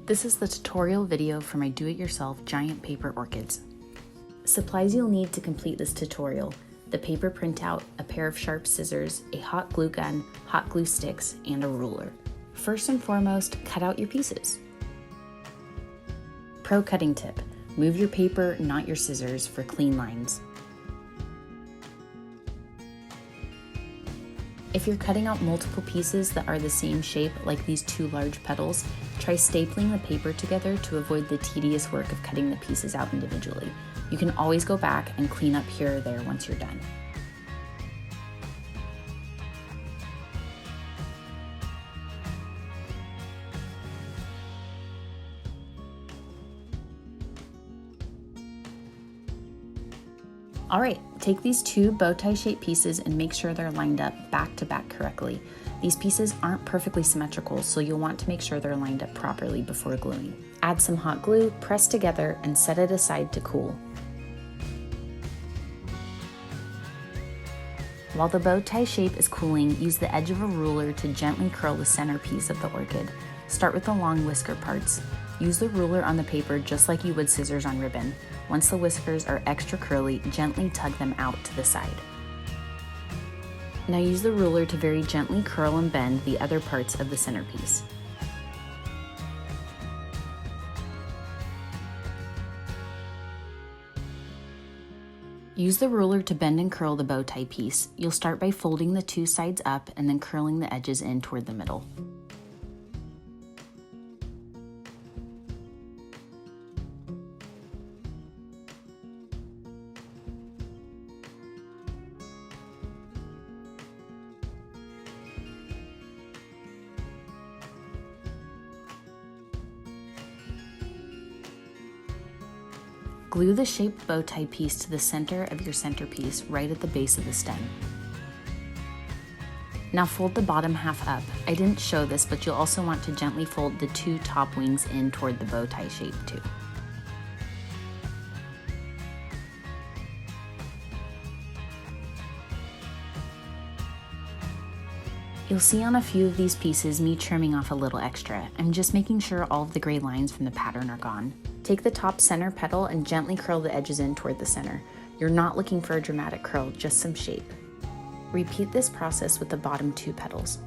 This is the tutorial video for my do-it-yourself giant paper orchids. Supplies you'll need to complete this tutorial: the paper printout, a pair of sharp scissors, a hot glue gun, hot glue sticks, and a ruler. First and foremost, cut out your pieces. Pro cutting tip: move your paper, not your scissors, for clean lines. If you're cutting out multiple pieces that are the same shape, like these two large petals, try stapling the paper together to avoid the tedious work of cutting the pieces out individually. You can always go back and clean up here or there once you're done. Alright, take these two bow tie shaped pieces and make sure they're lined up back to back correctly. These pieces aren't perfectly symmetrical, so you'll want to make sure they're lined up properly before gluing. Add some hot glue, press together, and set it aside to cool. While the bow tie shape is cooling, use the edge of a ruler to gently curl the center piece of the orchid. Start with the long whisker parts. Use the ruler on the paper just like you would scissors on ribbon. Once the whiskers are extra curly, gently tug them out to the side. Now use the ruler to very gently curl and bend the other parts of the centerpiece. Use the ruler to bend and curl the bow tie piece. You'll start by folding the two sides up and then curling the edges in toward the middle. Glue the shaped bow tie piece to the center of your centerpiece, right at the base of the stem. Now fold the bottom half up. I didn't show this, but you'll also want to gently fold the two top wings in toward the bow tie shape too. You'll see on a few of these pieces me trimming off a little extra. I'm just making sure all of the gray lines from the pattern are gone. Take the top center petal and gently curl the edges in toward the center. You're not looking for a dramatic curl, just some shape. Repeat this process with the bottom two petals.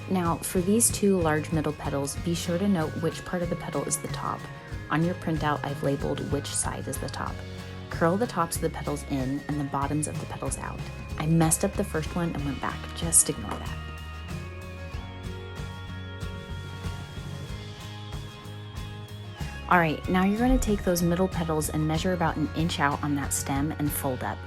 Now, for these two large middle petals, be sure to note which part of the petal is the top. On your printout, I've labeled which side is the top. Curl the tops of the petals in and the bottoms of the petals out. I messed up the first one and went back, just ignore that. Alright, now you're going to take those middle petals and measure about an inch out on that stem and fold up.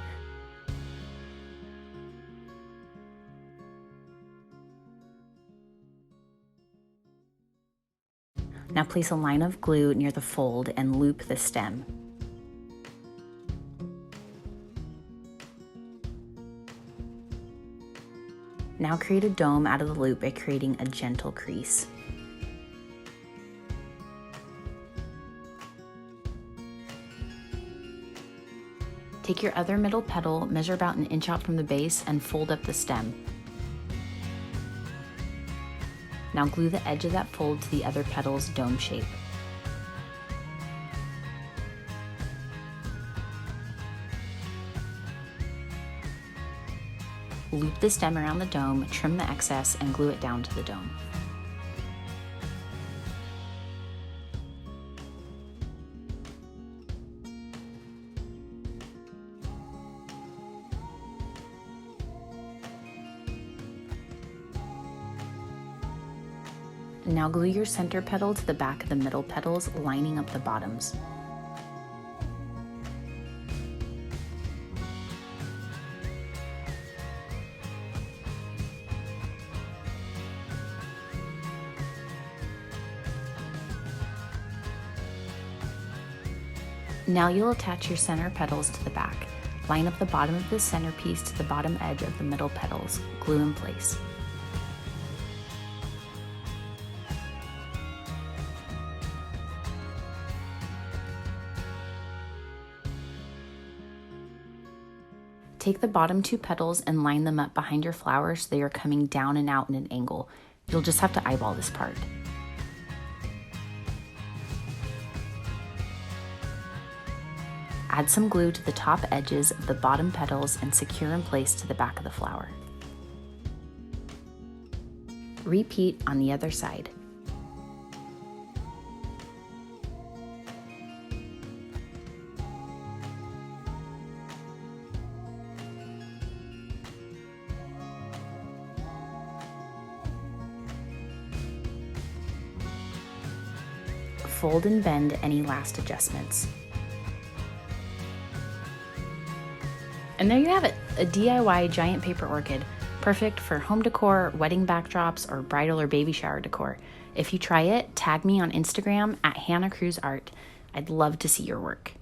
Now place a line of glue near the fold and loop the stem. Now create a dome out of the loop by creating a gentle crease. Take your other middle petal, measure about an inch out from the base, and fold up the stem. Now glue the edge of that fold to the other petal's dome shape. Loop the stem around the dome, trim the excess, and glue it down to the dome. Now glue your center petal to the back of the middle petals, lining up the bottoms. Now you'll attach your center petals to the back. Line up the bottom of the centerpiece to the bottom edge of the middle petals. Glue in place. Take the bottom 2 petals and line them up behind your flower so they are coming down and out in an angle. You'll just have to eyeball this part. Add some glue to the top edges of the bottom petals and secure in place to the back of the flower. Repeat on the other side. Fold and bend any last adjustments. And there you have it, a DIY giant paper orchid, perfect for home decor, wedding backdrops, or bridal or baby shower decor. If you try it, tag me on Instagram at Hannah Cruz Art. I'd love to see your work.